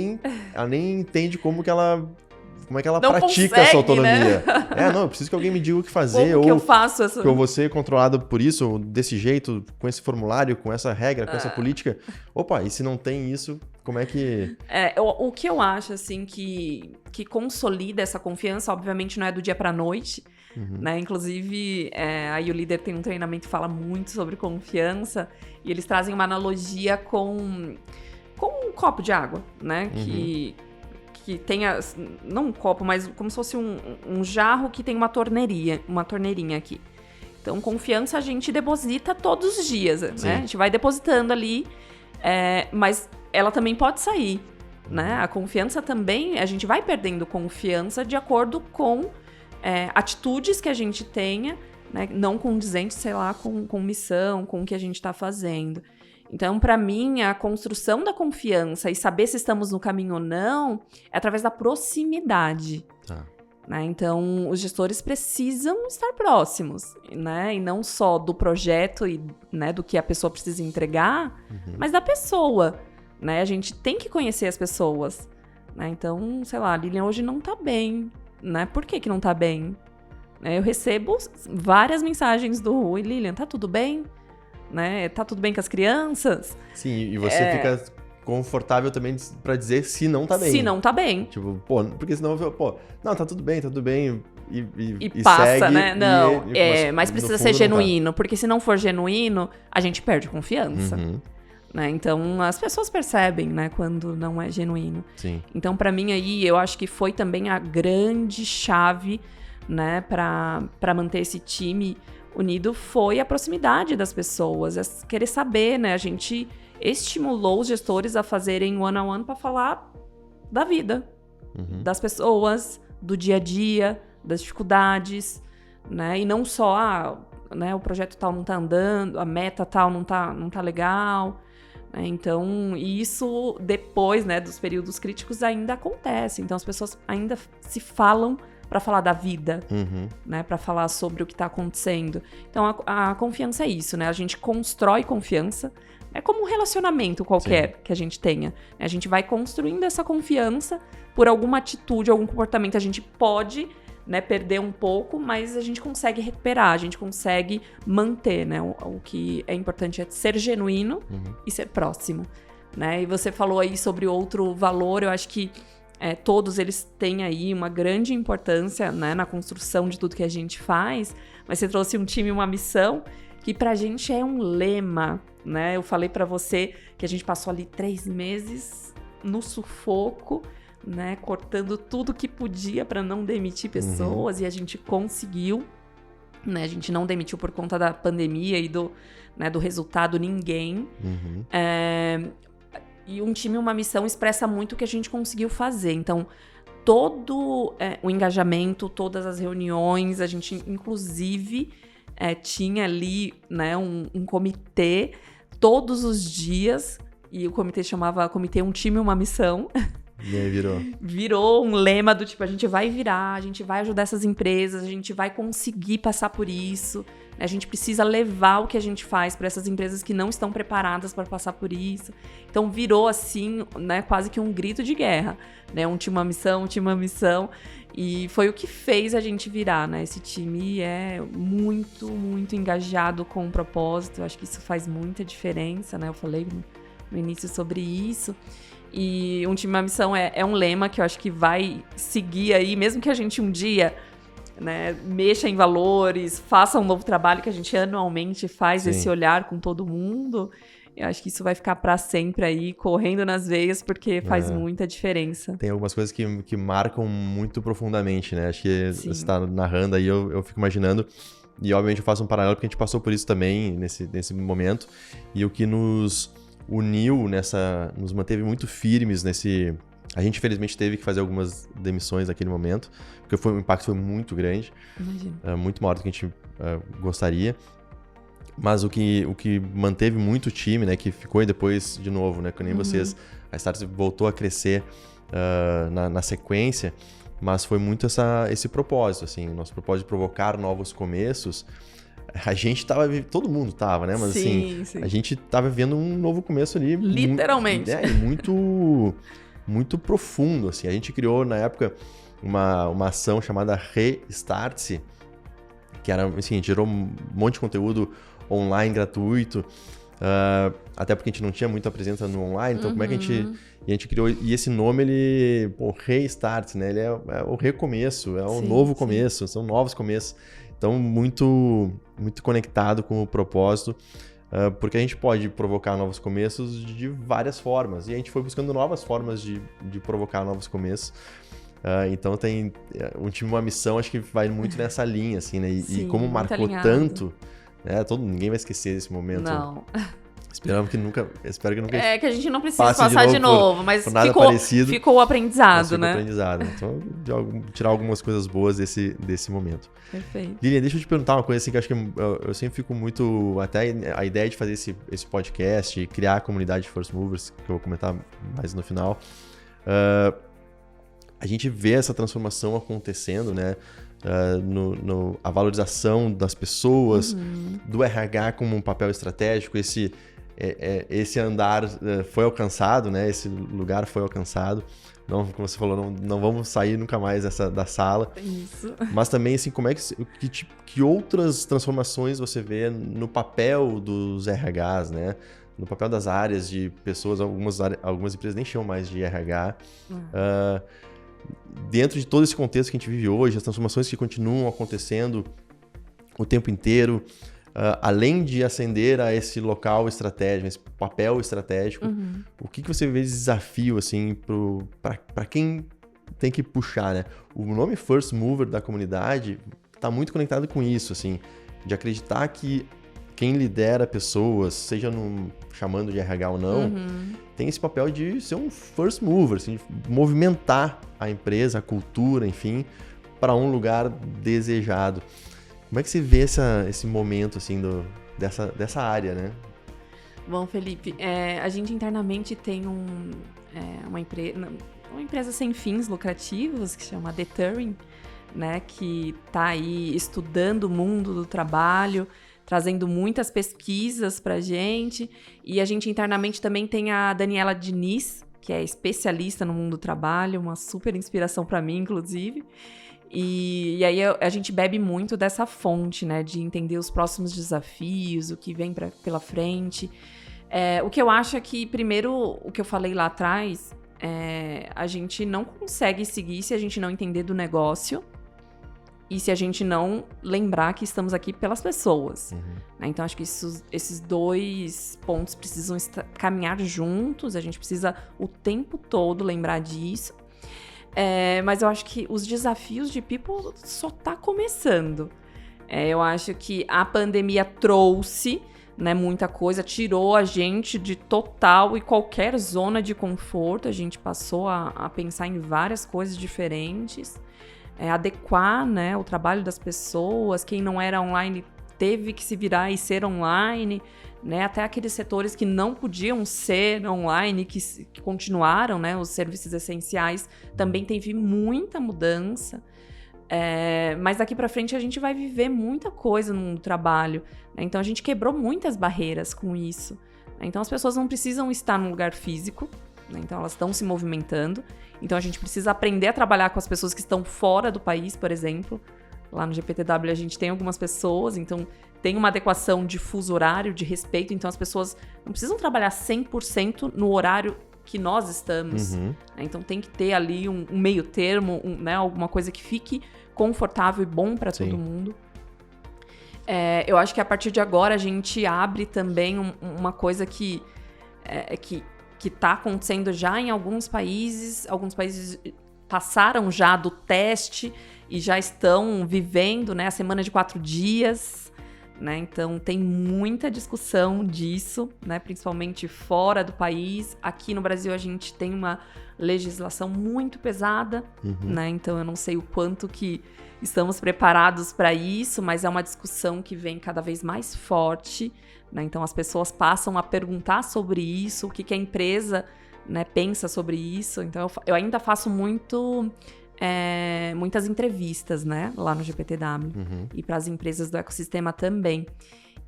ela nem entende como é que ela não pratica consegue, essa autonomia. Né? Não, eu preciso que alguém me diga o que fazer. Como ou que eu faço essa... que eu vou ser controlado por isso, ou desse jeito, com esse formulário, com essa regra, com essa política. Opa, e se não tem isso, como é que... O que eu acho, assim, que consolida essa confiança, obviamente não é do dia pra noite, né? Inclusive, aí o líder tem um treinamento que fala muito sobre confiança, e eles trazem uma analogia com um copo de água, né? Que tenha, não um copo, mas como se fosse um jarro que tem uma torneirinha aqui. Então, confiança a gente deposita todos os dias, né? A gente vai depositando ali, mas ela também pode sair, né? A confiança também, a gente vai perdendo confiança de acordo com atitudes que a gente tenha, né? Não condizentes, sei lá, com missão, com o que a gente está fazendo. Então, para mim, a construção da confiança e saber se estamos no caminho ou não é através da proximidade. Né? Então, os gestores precisam estar próximos, né? E não só do projeto e, né, do que a pessoa precisa entregar, mas da pessoa. Né? A gente tem que conhecer as pessoas. Né? Então, sei lá, a Lilian hoje não tá bem. Né? Por que não tá bem? Eu recebo várias mensagens do Rui. Lilian, tá tudo bem? Né? Tá tudo bem com as crianças? Sim, e você fica confortável também pra dizer se não tá bem. Se não tá bem. Tipo, porque senão, não, tá tudo bem, e passa, segue, né? Não, no mas precisa fundo ser não genuíno, porque se não for genuíno, a gente perde confiança. Né? Então, as pessoas percebem, né, quando não é genuíno. Sim. Então, pra mim aí, eu acho que foi também a grande chave, né, pra manter esse time unido, foi a proximidade das pessoas, querer saber, né? A gente estimulou os gestores a fazerem one-on-one para falar da vida, das pessoas, do dia a dia, das dificuldades, né? E não só, né, o projeto tal não tá andando, a meta tal não tá legal, né? Então, isso depois, né, dos períodos críticos ainda acontece. Então, as pessoas ainda se falam para falar da vida, né? Para falar sobre o que está acontecendo. Então, a confiança é isso, né? A gente constrói confiança. É como um relacionamento qualquer que a gente tenha. A gente vai construindo essa confiança por alguma atitude, algum comportamento. A gente pode, né, perder um pouco, mas a gente consegue recuperar, a gente consegue manter, né? O que é importante é ser genuíno e ser próximo, né? E você falou aí sobre outro valor, eu acho que todos eles têm aí uma grande importância, né, na construção de tudo que a gente faz, mas você trouxe um time e uma missão que pra gente é um lema, né? Eu falei pra você que a gente passou ali 3 meses no sufoco, né, cortando tudo que podia para não demitir pessoas, e a gente conseguiu, né? A gente não demitiu por conta da pandemia e do resultado ninguém. E um time, uma missão expressa muito o que a gente conseguiu fazer. Então, todo o engajamento, todas as reuniões, a gente, inclusive, tinha ali, né, um comitê todos os dias, e o comitê chamava Comitê Um Time, Uma Missão. E aí Virou um lema do tipo, a gente vai virar, a gente vai ajudar essas empresas, a gente vai conseguir passar por isso. A gente precisa levar o que a gente faz para essas empresas que não estão preparadas para passar por isso. Então virou assim, né, quase que um grito de guerra, né? Um time, uma missão, um time, uma missão. E foi o que fez a gente virar, né? Esse time é muito, muito engajado com o propósito. Eu acho que isso faz muita diferença, né? Eu falei no início sobre isso. E um time, uma missão é um lema que eu acho que vai seguir aí, mesmo que a gente um dia, né, mexa em valores, faça um novo trabalho que a gente anualmente faz, esse olhar com todo mundo. Eu acho que isso vai ficar para sempre aí, correndo nas veias, porque faz muita diferença. Tem algumas coisas que marcam muito profundamente, né? Acho que você está narrando aí, eu fico imaginando. E, obviamente, eu faço um paralelo, porque a gente passou por isso também nesse momento. E o que nos uniu nos manteve muito firmes nesse... A gente, infelizmente, teve que fazer algumas demissões naquele momento, porque o impacto foi muito grande. Imagina. Muito maior do que a gente gostaria. Mas o que manteve muito o time, né, que ficou e depois, de novo, né, que nem vocês, a Startse voltou a crescer na sequência, mas foi muito esse propósito, assim, nosso propósito de provocar novos começos. A gente tava, todo mundo tava, né, mas sim. A gente tava vivendo um novo começo ali. Literalmente. Muito, muito profundo, assim. A gente criou, na época, uma ação chamada Restartse, que era, assim, gerou um monte de conteúdo online gratuito, até porque a gente não tinha muita presença no online, então como é que a gente criou, e esse nome, ele, Restartse, né, ele é o recomeço, é um novo começo, são novos começos, então muito, muito conectado com o propósito, porque a gente pode provocar novos começos de várias formas, e a gente foi buscando novas formas de provocar novos começos. Então tem um time, uma missão, acho que vai muito nessa linha, assim, né? E como marcou alinhado. tanto, né? Ninguém vai esquecer desse momento. Não. Espero que nunca. É que a gente não precisa passar de novo, mas ficou o aprendizado, né? Aprendizado. Então, tirar algumas coisas boas desse momento. Perfeito. Lilian, deixa eu te perguntar uma coisa assim, que eu acho que eu sempre fico muito... Até a ideia de fazer esse podcast e criar a comunidade de First Movers, que eu vou comentar mais no final. A gente vê essa transformação acontecendo, né? A valorização das pessoas, do RH como um papel estratégico, esse andar foi alcançado, né? Esse lugar foi alcançado. Não, como você falou, não vamos sair nunca mais da sala. Isso. Mas também, assim, como é que outras transformações você vê no papel dos RHs, né? No papel das áreas de pessoas, algumas empresas nem chamam mais de RH. Dentro de todo esse contexto que a gente vive hoje, as transformações que continuam acontecendo o tempo inteiro, além de ascender a esse local estratégico, esse papel estratégico, o que você vê de desafio, assim, para quem tem que puxar, né? O nome First Mover da comunidade está muito conectado com isso, assim, de acreditar que quem lidera pessoas, seja chamando de RH ou não, tem esse papel de ser um first mover, assim, de movimentar a empresa, a cultura, enfim, para um lugar desejado. Como é que você vê esse momento, assim, dessa área, né? Bom, Felipe, a gente internamente tem uma empresa sem fins lucrativos, que chama Deterring, né, que está aí estudando o mundo do trabalho, trazendo muitas pesquisas para a gente. E a gente internamente também tem a Daniela Diniz, que é especialista no mundo do trabalho, uma super inspiração para mim, inclusive. E aí a gente bebe muito dessa fonte, né, de entender os próximos desafios, o que vem pela frente. O que eu acho é que, primeiro, o que eu falei lá atrás, a gente não consegue seguir se a gente não entender do negócio. E se a gente não lembrar que estamos aqui pelas pessoas. Né? Então, acho que esses dois pontos precisam caminhar juntos. A gente precisa o tempo todo lembrar disso. Mas eu acho que os desafios de people só tá começando. Eu acho que a pandemia trouxe, né, muita coisa, tirou a gente de total e qualquer zona de conforto. A gente passou a pensar em várias coisas diferentes, adequar, né, o trabalho das pessoas. Quem não era online teve que se virar e ser online, né, até aqueles setores que não podiam ser online, que continuaram, né, os serviços essenciais, também teve muita mudança. Mas daqui para frente a gente vai viver muita coisa no trabalho, né? Então a gente quebrou muitas barreiras com isso, né? Então as pessoas não precisam estar num lugar físico, né? Então elas estão se movimentando. Então a gente precisa aprender a trabalhar com as pessoas que estão fora do país, por exemplo. Lá no GPTW a gente tem algumas pessoas, então tem uma adequação de fuso horário, de respeito. Então as pessoas não precisam trabalhar 100% no horário que nós estamos. Né? Então tem que ter ali um meio termo, né? Alguma coisa que fique confortável e bom para todo mundo. Eu acho que a partir de agora a gente abre também uma coisa que está acontecendo já em alguns países. Alguns países passaram já do teste e já estão vivendo, né, a semana de 4 dias. Né? Então tem muita discussão disso, né? Principalmente fora do país. Aqui no Brasil a gente tem uma legislação muito pesada, né? Então eu não sei o quanto que estamos preparados para isso, mas é uma discussão que vem cada vez mais forte, né? Então as pessoas passam a perguntar sobre isso, o que a empresa, né, pensa sobre isso. Então eu ainda faço muitas entrevistas, né, lá no GPTW e para as empresas do ecossistema também.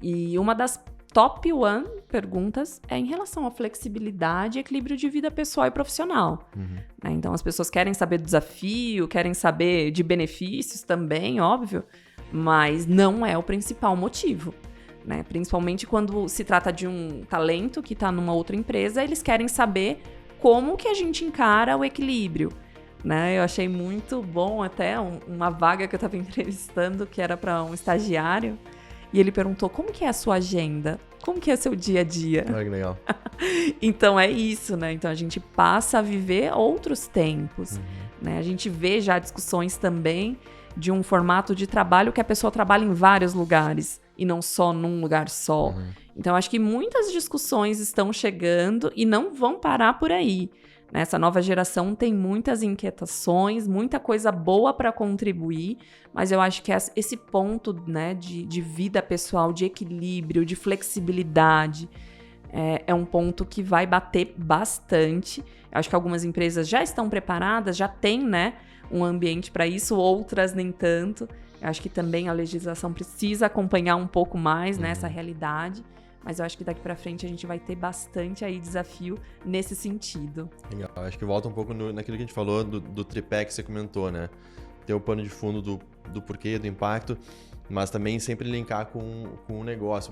E uma das top 1 perguntas é em relação à flexibilidade e equilíbrio de vida pessoal e profissional. Né? Então as pessoas querem saber do desafio, querem saber de benefícios também, óbvio, mas não é o principal motivo. Né? Principalmente quando se trata de um talento que está numa outra empresa, eles querem saber como que a gente encara o equilíbrio. Né? Eu achei muito bom até uma vaga que eu estava entrevistando, que era para um estagiário, e ele perguntou, como que é a sua agenda? Como que é seu dia a dia? Olha que legal. Então é isso, né? Então a gente passa a viver outros tempos. Né? A gente vê já discussões também de um formato de trabalho que a pessoa trabalha em vários lugares e não só num lugar só. Então acho que muitas discussões estão chegando e não vão parar por aí. Essa nova geração tem muitas inquietações, muita coisa boa para contribuir, mas eu acho que esse ponto, né, de vida pessoal, de equilíbrio, de flexibilidade, é um ponto que vai bater bastante. Eu acho que algumas empresas já estão preparadas, já têm, né, um ambiente para isso, outras nem tanto. Eu acho que também a legislação precisa acompanhar um pouco mais, né, essa realidade. Mas eu acho que daqui para frente a gente vai ter bastante aí desafio nesse sentido. Legal. Acho que volta um pouco naquilo que a gente falou do tripé que você comentou, né? Ter o pano de fundo do porquê, do impacto, mas também sempre linkar com o negócio.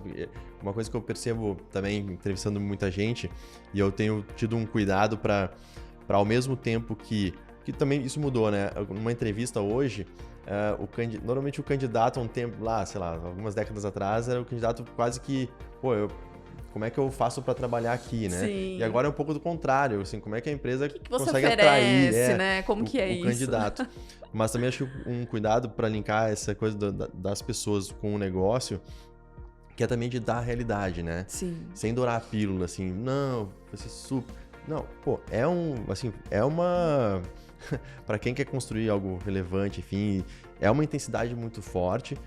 Uma coisa que eu percebo também, entrevistando muita gente, e eu tenho tido um cuidado para ao mesmo tempo que também isso mudou, né? Numa entrevista hoje, normalmente o candidato há um tempo lá, sei lá, algumas décadas atrás, era o candidato quase que, como é que eu faço para trabalhar aqui, né? Sim. E agora é um pouco do contrário, assim, como é que a empresa que você consegue oferece, atrair, né? Como que é o isso? candidato. Mas também acho que um cuidado para linkar essa coisa das pessoas com o negócio, que é também de dar a realidade, né? Sim. Sem dourar a pílula, assim, não, vai ser super... Não, é uma... para quem quer construir algo relevante, enfim, é uma intensidade muito forte,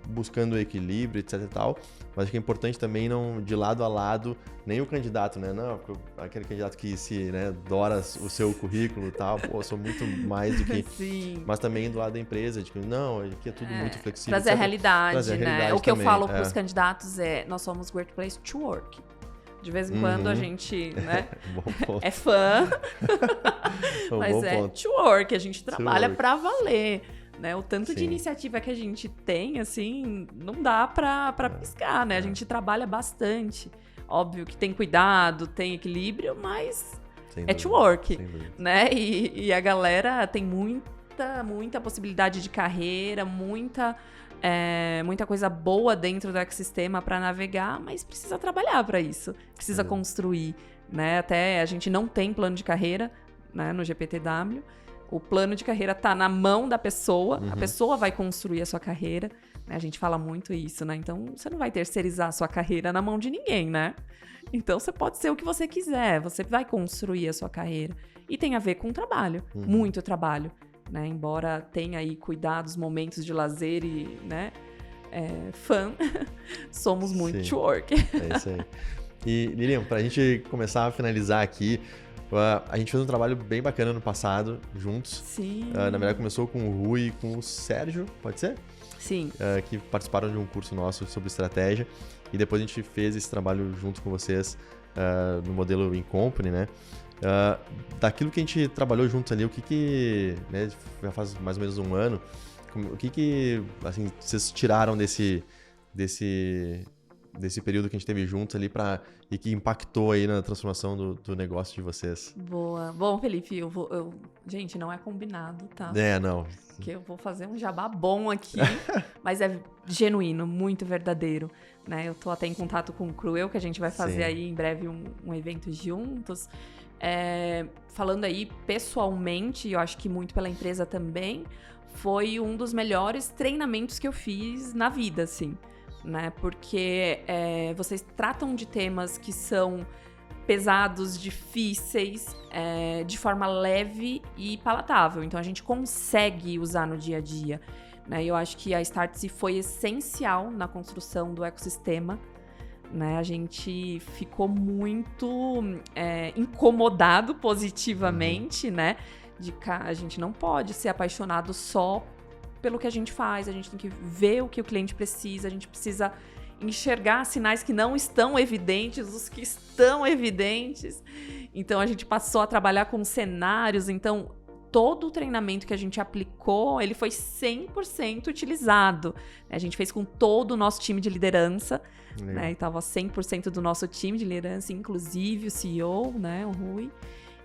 buscando o equilíbrio, etc e tal, mas acho que é importante também não, de lado a lado, nem o candidato, né, não, aquele candidato que né, dora o seu currículo e tal, sou muito mais do que... Sim. Mas também do lado da empresa, tipo, não, aqui é tudo muito flexível. Trazer a realidade, trazer a realidade, né? O que também, eu falo para os candidatos nós somos great place to work. De vez em quando a gente, né, é fã, mas to work, a gente trabalha para valer, né? O tanto de iniciativa que a gente tem, assim, não dá para piscar, né? A gente trabalha bastante. Óbvio que tem cuidado, tem equilíbrio, mas to work, né? E a galera tem muita possibilidade de carreira, muita coisa boa dentro do ecossistema para navegar, mas precisa trabalhar para isso, precisa construir, né? Até a gente não tem plano de carreira, né, no GPTW. O plano de carreira está na mão da pessoa, a pessoa vai construir a sua carreira, A gente fala muito isso, né? Então, você não vai terceirizar a sua carreira na mão de ninguém, né? Então, você pode ser o que você quiser, você vai construir a sua carreira. E tem a ver com trabalho, muito trabalho, né? Embora tenha aí cuidados, momentos de lazer e, né, fã, somos muito to work. É isso aí. E, Lilian, pra gente começar a finalizar aqui, a gente fez um trabalho bem bacana no passado, juntos. Sim. Na verdade, começou com o Rui e com o Sérgio, pode ser? Sim. Que participaram de um curso nosso sobre estratégia. E depois a gente fez esse trabalho junto com vocês no modelo In Company, né? Daquilo que a gente trabalhou juntos ali, o que né, já faz mais ou menos um ano, o que assim, vocês tiraram desse período que a gente teve juntos ali e que impactou aí na transformação do negócio de vocês? Boa. Bom, Felipe, gente, não é combinado, tá? Não. Porque eu vou fazer um jabá bom aqui, mas é genuíno, muito verdadeiro, né? Eu tô até em contato com o Cruel, que a gente vai fazer aí em breve um evento juntos. Falando aí pessoalmente, eu acho que muito pela empresa também, foi um dos melhores treinamentos que eu fiz na vida, assim, né? Porque vocês tratam de temas que são pesados, difíceis, de forma leve e palatável. Então, a gente consegue usar no dia a dia, né? Eu acho que a Startse foi essencial na construção do ecossistema, né? A gente ficou muito incomodado positivamente, né? A gente não pode ser apaixonado só pelo que a gente faz, a gente tem que ver o que o cliente precisa, a gente precisa enxergar sinais que não estão evidentes, os que estão evidentes. Então, a gente passou a trabalhar com cenários. Então, todo o treinamento que a gente aplicou, ele foi 100% utilizado. A gente fez com todo o nosso time de liderança, né? E estava 100% do nosso time de liderança, inclusive o CEO, né, o Rui.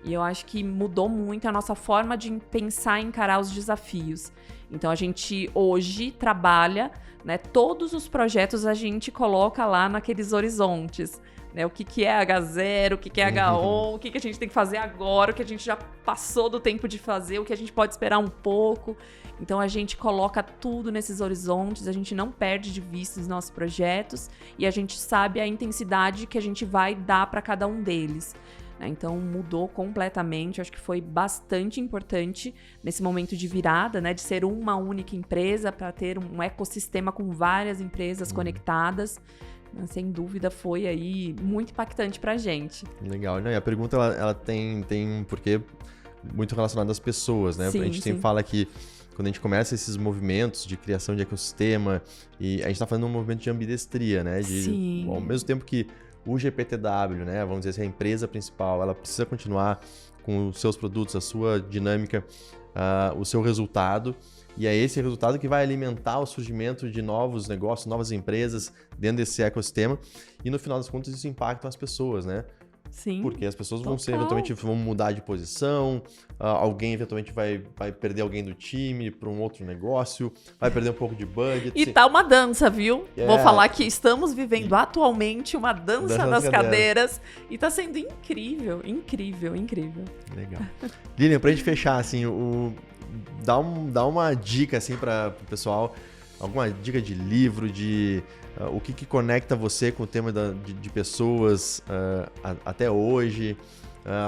E eu acho que mudou muito a nossa forma de pensar e encarar os desafios. Então, a gente hoje trabalha, né, todos os projetos a gente coloca lá naqueles horizontes, né? O que é H0, o que é H1, o que a gente tem que fazer agora, o que a gente já passou do tempo de fazer, o que a gente pode esperar um pouco. Então, a gente coloca tudo nesses horizontes, a gente não perde de vista os nossos projetos e a gente sabe a intensidade que a gente vai dar para cada um deles. Então, mudou completamente. Acho que foi bastante importante nesse momento de virada, né? De ser uma única empresa para ter um ecossistema com várias empresas conectadas. Sem dúvida, foi aí muito impactante para a gente. Legal. E a pergunta, ela tem um porquê muito relacionado às pessoas, né? Sim, a gente sempre fala que quando a gente começa esses movimentos de criação de ecossistema, e a gente está fazendo um movimento de ambidestria, né? Ao mesmo tempo que o GPTW, né, vamos dizer assim, a empresa principal, ela precisa continuar com os seus produtos, a sua dinâmica, o seu resultado, e é esse resultado que vai alimentar o surgimento de novos negócios, novas empresas dentro desse ecossistema, e no final das contas isso impacta as pessoas, né? Sim. Porque as pessoas eventualmente vão mudar de posição, alguém eventualmente vai perder alguém do time para um outro negócio, vai perder um pouco de budget. E tá uma dança, viu? Vou falar que estamos vivendo atualmente uma dança das cadeiras e tá sendo incrível, incrível, incrível. Legal. Lilian, pra gente fechar, assim, dá uma dica assim para o pessoal, alguma dica de livro, de o que conecta você com o tema de pessoas até hoje,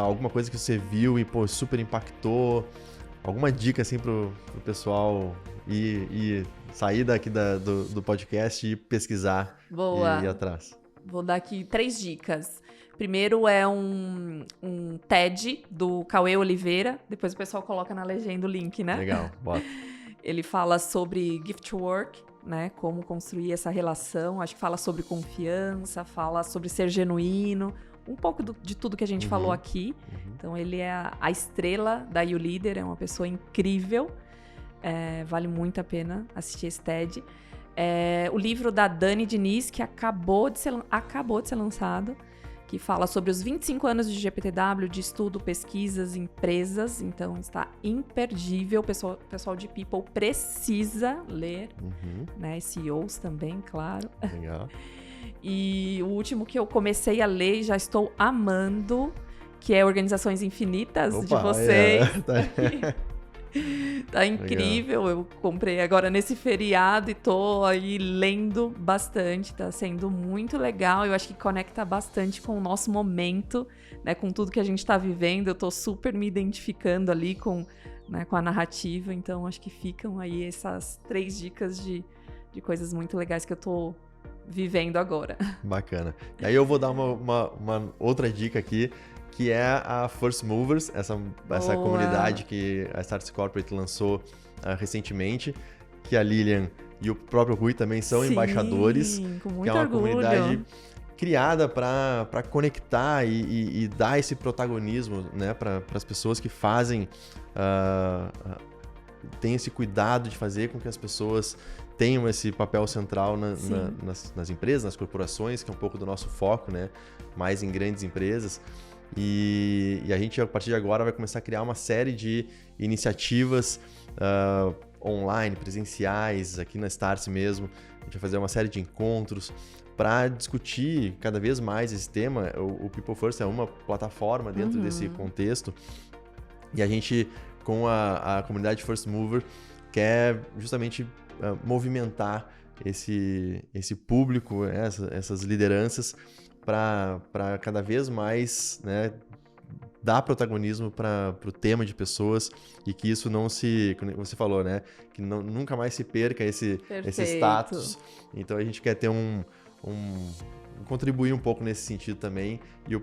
alguma coisa que você viu e super impactou, alguma dica assim pro pessoal ir sair daqui do podcast e pesquisar. Boa. E ir atrás. Vou dar aqui 3 dicas. Primeiro é um TED do Cauê Oliveira, depois o pessoal coloca na legenda o link, né? Legal, bota. Ele fala sobre gift work, né? Como construir essa relação. Acho que fala sobre confiança, fala sobre ser genuíno, um pouco de tudo que a gente falou aqui. Então, ele é a estrela da YouLeader, é uma pessoa incrível. Vale muito a pena assistir esse TED. O livro da Dani Diniz, que acabou de ser lançado, que fala sobre os 25 anos de GPTW, de estudo, pesquisas, empresas. Então, está imperdível. O pessoal de People precisa ler, né? CEOs também, claro. Legal. E o último que eu comecei a ler e já estou amando, que é Organizações Infinitas, de vocês. Tá incrível. Legal. Eu comprei agora nesse feriado e tô aí lendo bastante. Tá sendo muito legal. Eu acho que conecta bastante com o nosso momento, né? Com tudo que a gente tá vivendo. Eu tô super me identificando ali com a narrativa. Então, acho que ficam aí essas 3 dicas de coisas muito legais que eu tô vivendo agora. Bacana. E aí eu vou dar uma outra dica aqui, que é a First Movers, essa comunidade que a Startse Corporate lançou recentemente, que a Lilian e o próprio Rui também são embaixadores. Com muito que é uma orgulho. Comunidade criada para conectar e dar esse protagonismo, né, para as pessoas que fazem, têm esse cuidado de fazer com que as pessoas tenham esse papel central nas empresas, nas corporações, que é um pouco do nosso foco, né, mais em grandes empresas. E a gente, a partir de agora, vai começar a criar uma série de iniciativas online, presenciais, aqui na Startse mesmo. A gente vai fazer uma série de encontros para discutir cada vez mais esse tema. O People First é uma plataforma dentro desse contexto. E a gente, com a comunidade First Mover, quer justamente movimentar esse público, essas lideranças, para cada vez mais, né, dar protagonismo para o tema de pessoas e que isso não se, como você falou, né, que nunca mais se perca esse status. Então a gente quer ter contribuir um pouco nesse sentido também, e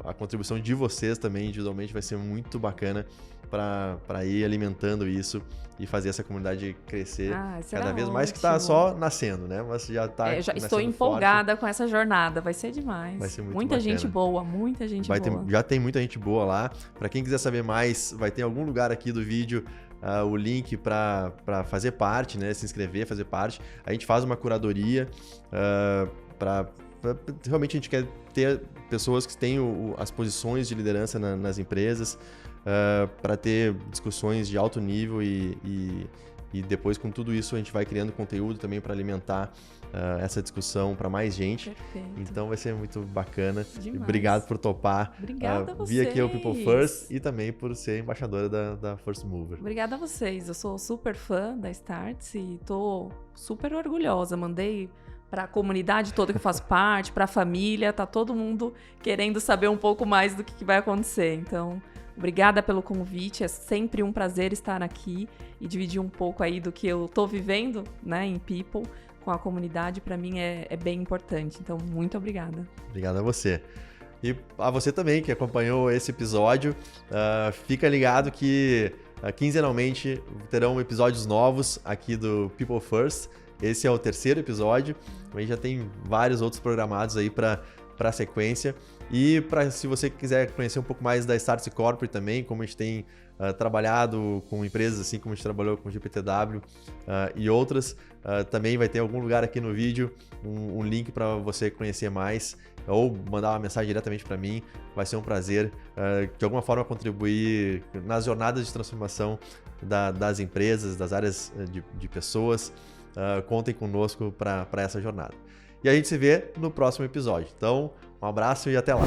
a contribuição de vocês também individualmente vai ser muito bacana para ir alimentando isso e fazer essa comunidade crescer cada vez mais, que está só nascendo, né? Mas já está. Já estou empolgada forte com essa jornada, vai ser demais. Vai ser muito muita bacana. Gente boa, muita gente boa. Já tem muita gente boa lá. Para quem quiser saber mais, vai ter em algum lugar aqui do vídeo o link para fazer parte, né? Se inscrever, fazer parte. A gente faz uma curadoria realmente a gente quer ter pessoas que tenham as posições de liderança nas empresas, para ter discussões de alto nível e depois, com tudo isso, a gente vai criando conteúdo também para alimentar essa discussão para mais gente. Perfeito. Então vai ser muito bacana. Demais. Obrigado por topar. Obrigada a vocês. Vir aqui ao People First e também por ser embaixadora da First Mover. Obrigada a vocês. Eu sou super fã da Startse e tô super orgulhosa. Mandei para a comunidade toda que eu faço parte, para a família, tá todo mundo querendo saber um pouco mais do que vai acontecer. Então, obrigada pelo convite, é sempre um prazer estar aqui e dividir um pouco aí do que eu tô vivendo, né, em People, com a comunidade. Para mim é bem importante, então muito obrigada. Obrigado a você. E a você também que acompanhou esse episódio, fica ligado que quinzenalmente terão episódios novos aqui do People First. Esse é o 3º episódio, a gente já tem vários outros programados aí para a sequência. E se você quiser conhecer um pouco mais da Startse Corporate também, como a gente tem trabalhado com empresas assim como a gente trabalhou com o GPTW e outras, também vai ter algum lugar aqui no vídeo um link para você conhecer mais ou mandar uma mensagem diretamente para mim. Vai ser um prazer de alguma forma contribuir nas jornadas de transformação das empresas, das áreas de pessoas. Contem conosco para essa jornada. E a gente se vê no próximo episódio. Então, um abraço e até lá!